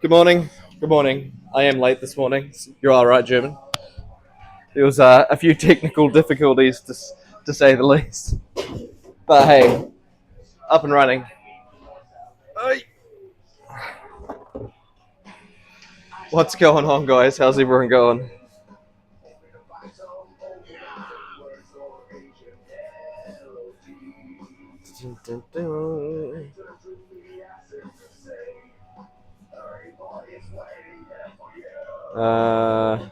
Good morning. Good morning. I am late this morning. You're all right, German. There was a few technical difficulties to say the least. But hey, up and running. Hey. What's going on, guys? How's everyone going? Uh,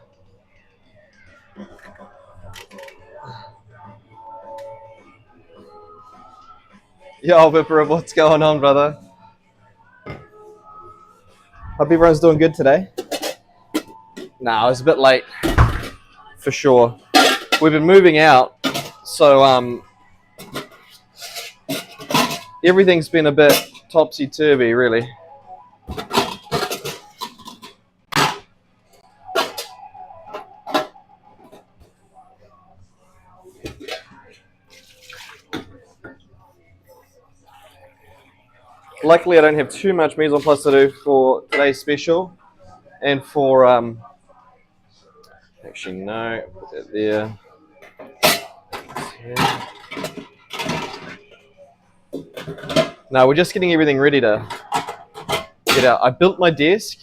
Yo, Vipper, what's going on, brother? Hope everyone's doing good today. Nah, I was a bit late, for sure. We've been moving out, so everything's been a bit topsy-turvy, really. Luckily, I don't have too much mise en place to do for today's special, and for actually no, put that there. Yeah. No, we're just getting everything ready to get out. I built my desk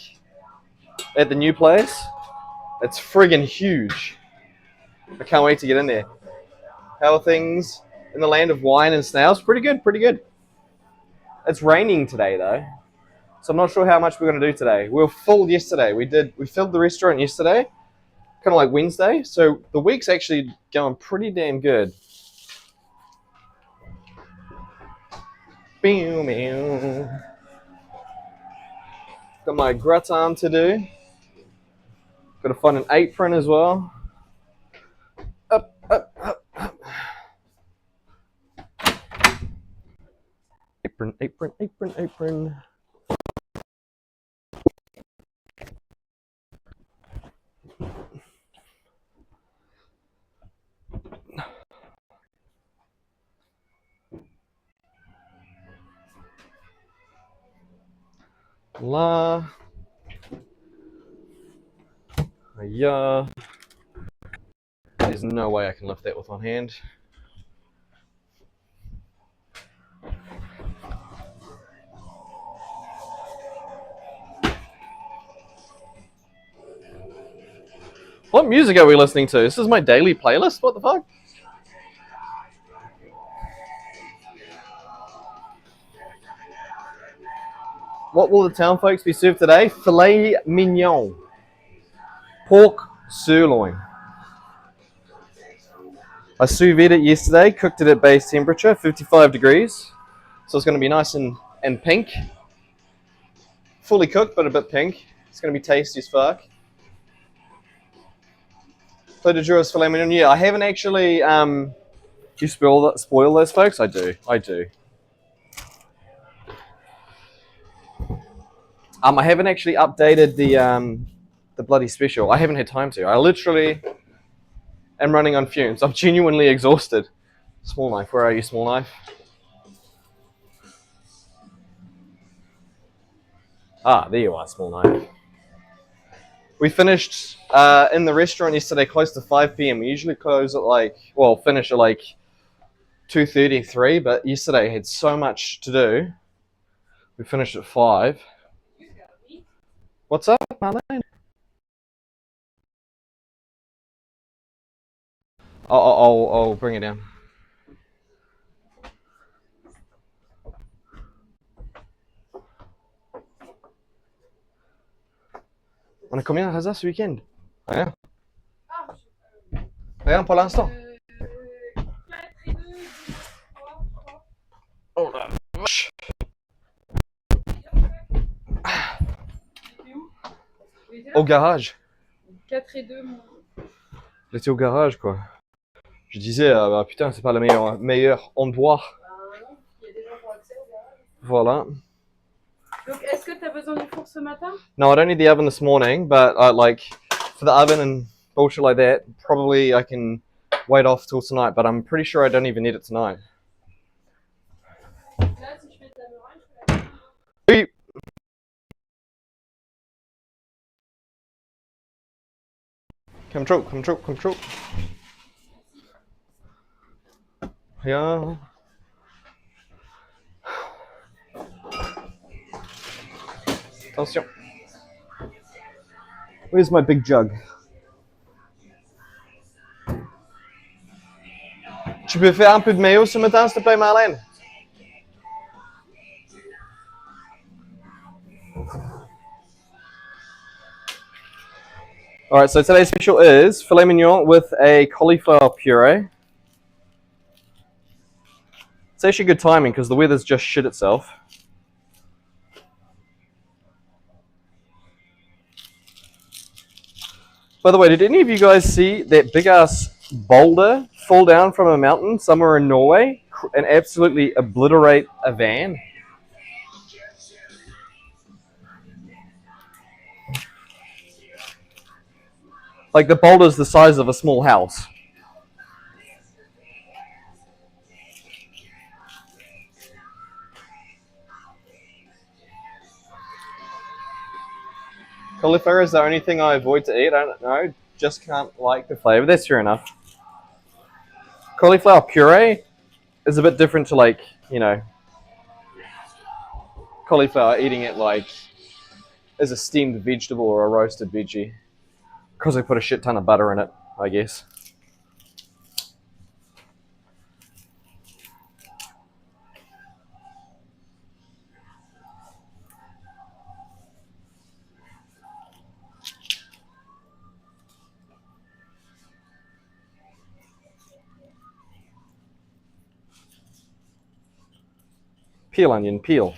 at the new place. It's friggin' huge. I can't wait to get in there. How are things in the land of wine and snails? Pretty good, pretty good. It's raining today though, so I'm not sure how much we're gonna do today. We were full yesterday. We filled the restaurant yesterday, kind of like Wednesday. So the week's actually going pretty damn good. Got my gratin to do. Got to find an apron as well. Up, up, up, up. Apron, apron, apron, apron. La. Yeah. There's no way I can lift that with one hand. What music are we listening to? This is my daily playlist? What the fuck? What will the town folks be served today? Filet mignon. Pork sirloin. I sous vide it yesterday, cooked it at base temperature, 55 degrees. So it's going to be nice and pink. Fully cooked, but a bit pink. It's going to be tasty as fuck. Plate de jour is filet mignon. Yeah, I haven't actually. You spoil those, folks? I do. I do. I haven't actually updated the bloody special. I haven't had time to. I literally am running on fumes. I'm genuinely exhausted. Small knife. Where are you, small knife? Ah, there you are, small knife. We finished in the restaurant yesterday close to 5 p.m. We usually close at finish at like 2:33, but yesterday I had so much to do. We finished at 5. What's up, Marlene? I'll bring it down. On a combien hasard ce week-end? Rien. Rien pour l'instant. Oh la vache. Au garage. 4 et 2, moi. J'étais au garage, quoi. Je disais, bah, putain, c'est pas le meilleur endroit. Non, il y a des gens qui ont accès au garage. Voilà. Donc, est-ce que tu as besoin du four ce matin? No, I don't need the oven this morning, but for the oven and bullshit like that, probably I can wait off till tonight, but I'm pretty sure I don't even need it tonight. Là, si je fais ta meringue, oui. Control, control, control. Yeah. Attention. Where's my big jug? Tu peux faire un peu de mayo ce matin, s'il te plaît, Marlène? Alright, so today's special is filet mignon with a cauliflower puree. It's actually good timing because the weather's just shit itself. By the way, did any of you guys see that big ass boulder fall down from a mountain somewhere in Norway and absolutely obliterate a van? Like the boulder's the size of a small house. Cauliflower is the only thing I avoid to eat. I don't know, just can't like the flavor. That's fair enough. Cauliflower puree is a bit different to, like, you know, cauliflower, eating it like as a steamed vegetable or a roasted veggie, because they put a shit ton of butter in it, I guess. Peel onion, peel.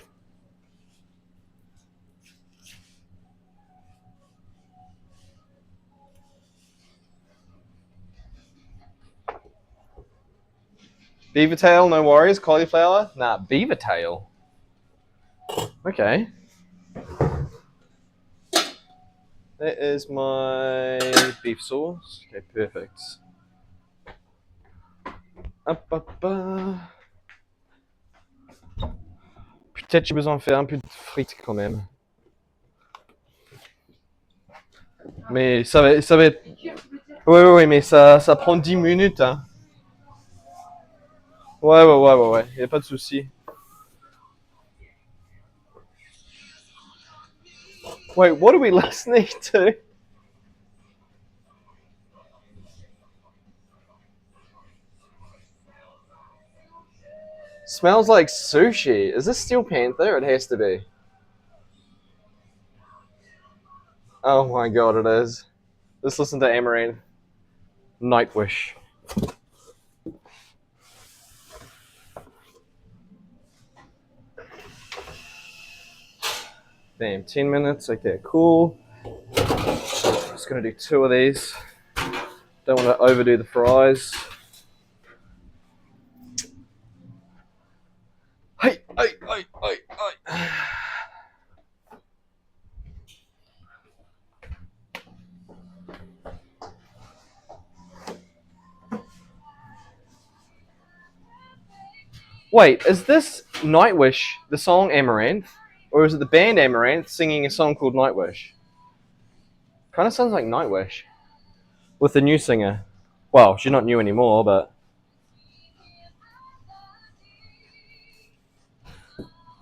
Beaver tail, no worries. Cauliflower? Nah, beaver tail. Okay. That is my beef sauce. Okay, perfect. Peut-être j'ai besoin de faire un peu de frites quand même. Mais ça va être... Oui, mais ça prend 10 minutes, hein. Ouais, y a pas de souci. Wait, what are we listening to? Smells like sushi. Is this Steel Panther? It has to be. Oh my god, it is. Let's listen to Amaranth. Nightwish. Damn, 10 minutes. Okay, cool. Just gonna do 2 of these. Don't want to overdo the fries. Hey. Wait, is this Nightwish, the song Amaranth? Or is it the band Amaranth singing a song called Nightwish? Kind of sounds like Nightwish. With the new singer. Well, she's not new anymore, but...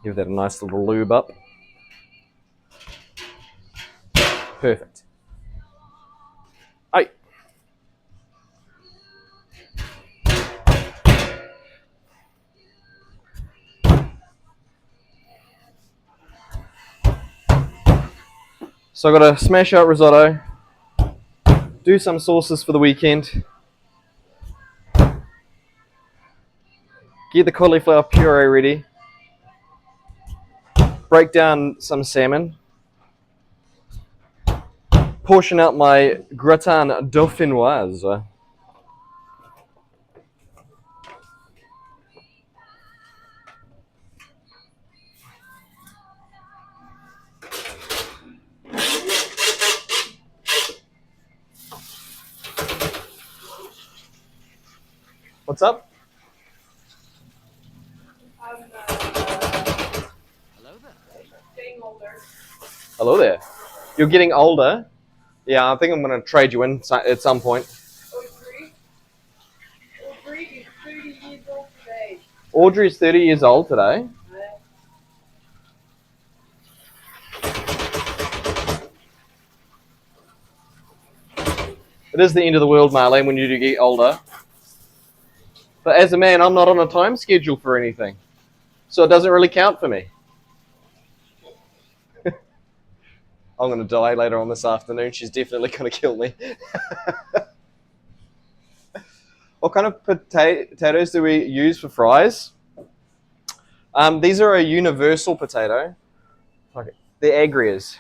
Give that a nice little lube up. Perfect. Hey. So I gotta smash out risotto, do some sauces for the weekend, get the cauliflower puree ready, break down some salmon, portion out my gratin dauphinoise. What's up? Hello there. Getting older. Hello there. You're getting older? Yeah, I think I'm going to trade you in at some point. Audrey's 30 years old today. It is the end of the world, Marlene, when you do get older. But as a man, I'm not on a time schedule for anything. So it doesn't really count for me. I'm going to die later on this afternoon. She's definitely going to kill me. What kind of potatoes do we use for fries? These are a universal potato. Okay. They're agrias.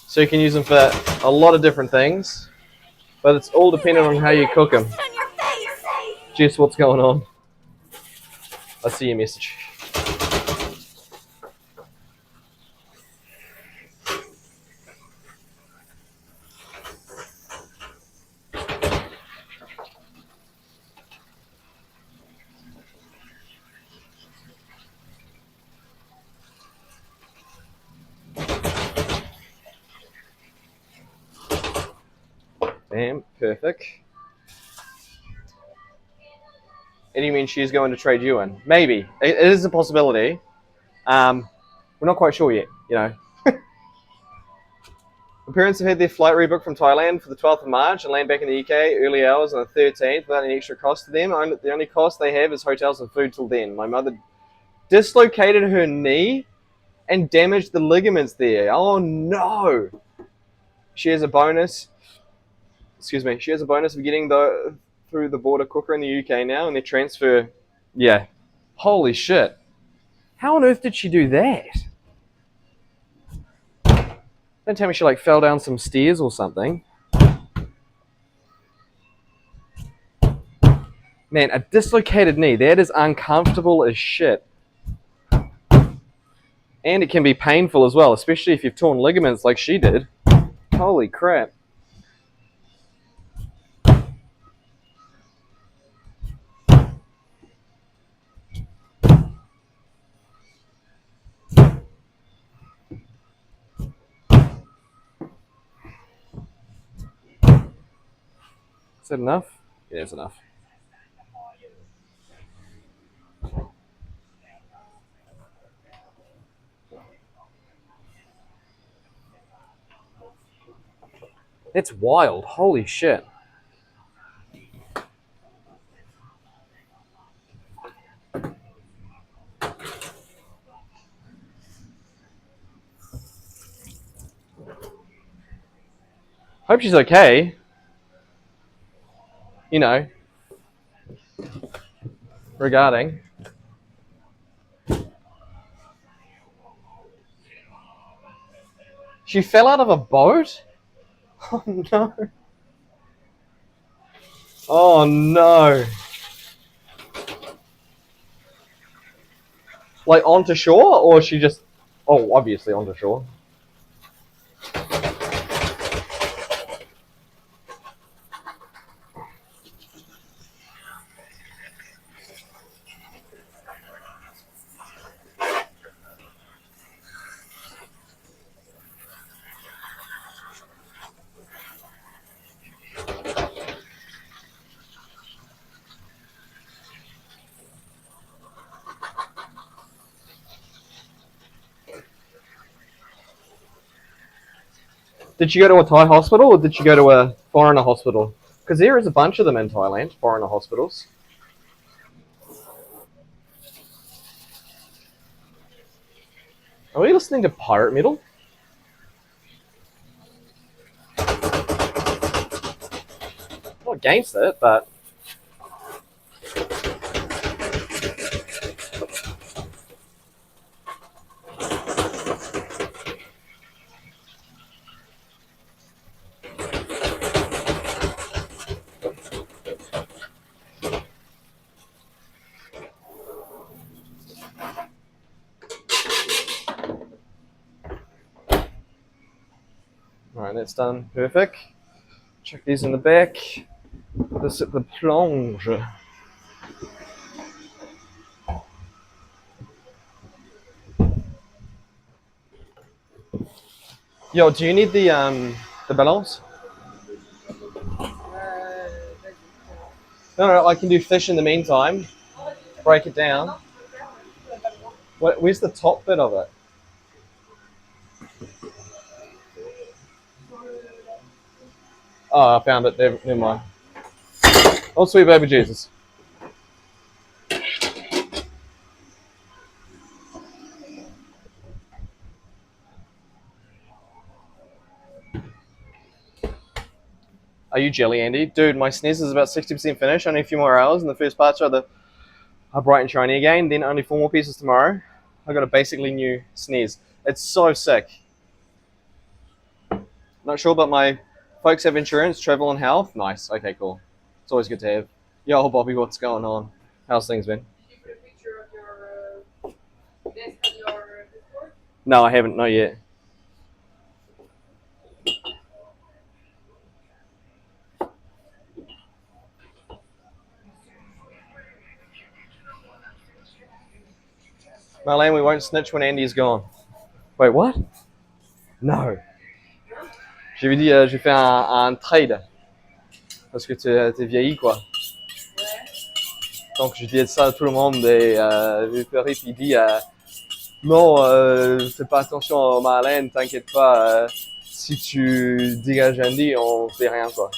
So you can use them for a lot of different things. But it's all dependent on how you cook them. Jess, what's going on? I see your message. Bam, perfect. And you mean she's going to trade you in? Maybe. It is a possibility. We're not quite sure yet, you know. My parents have had their flight rebooked from Thailand for the 12th of March and land back in the UK early hours on the 13th without any extra cost to them. The only cost they have is hotels and food till then. My mother dislocated her knee and damaged the ligaments there. Oh no! She has a bonus. Excuse me. She has a bonus of getting through the border quicker in the UK now, and their transfer. Yeah. Holy shit! How on earth did she do that? Don't tell me she like fell down some stairs or something. Man, a dislocated knee, that is uncomfortable as shit. And it can be painful as well, especially if you've torn ligaments like she did. Holy crap. Is that enough? Yeah, it's enough. It's wild. Holy shit. Hope she's okay. You know, regarding. She fell out of a boat? Oh no. Oh no. Like onto shore, or she just... Oh, obviously onto shore. Did she go to a Thai hospital, or did she go to a foreigner hospital? Because there is a bunch of them in Thailand, foreigner hospitals. Are we listening to pirate metal? Not against it, but... Alright, that's done. Perfect. Check these in the back. This at the plonge. Yo, do you need the balance? No, I can do fish in the meantime. Break it down. Where's the top bit of it? Oh, I found it. Never mind. Oh, sweet baby Jesus. Are you jelly, Andy? Dude, my sneeze is about 60% finished. Only a few more hours, and the first parts are bright and shiny again. Then only 4 more pieces tomorrow. I got a basically new sneeze. It's so sick. Not sure, but my folks have insurance, travel, and health. Nice. Okay, cool. It's always good to have. Yo, Bobby, what's going on? How's things been? No, I haven't. Not yet. Marlene, we won't snitch when Andy's gone. Wait, what? No. Je lui dis, j'ai fait un trade. Parce que t'es vieilli, quoi. Donc, je dis ça à tout le monde et Perry, il dit, non, fais pas attention à Marlène, t'inquiète pas. Si tu dégages Andy, on fait rien, quoi.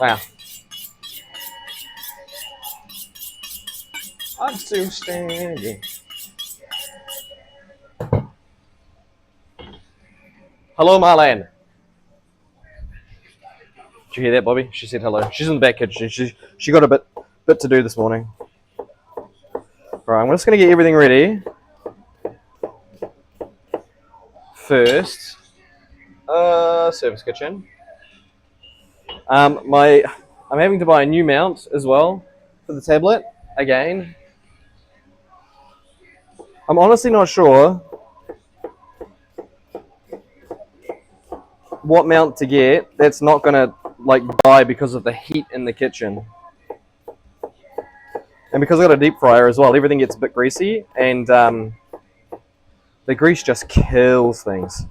Rien. I'm still standing. Hello, Marlene. Did you hear that, Bobby? She said hello. She's in the back kitchen. She got a bit to do this morning. Right, I'm just gonna get everything ready. First, service kitchen. I'm having to buy a new mount as well for the tablet again. I'm honestly not sure what mount to get that's not gonna like die because of the heat in the kitchen. And because I got a deep fryer as well, everything gets a bit greasy, and the grease just kills things.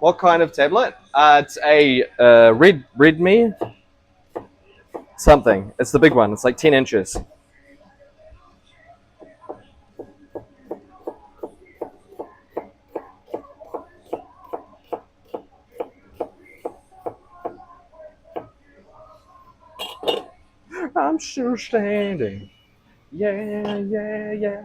What kind of tablet? It's a Redmi something. It's the big one. It's like 10 inches. I'm still standing. Yeah, yeah, yeah.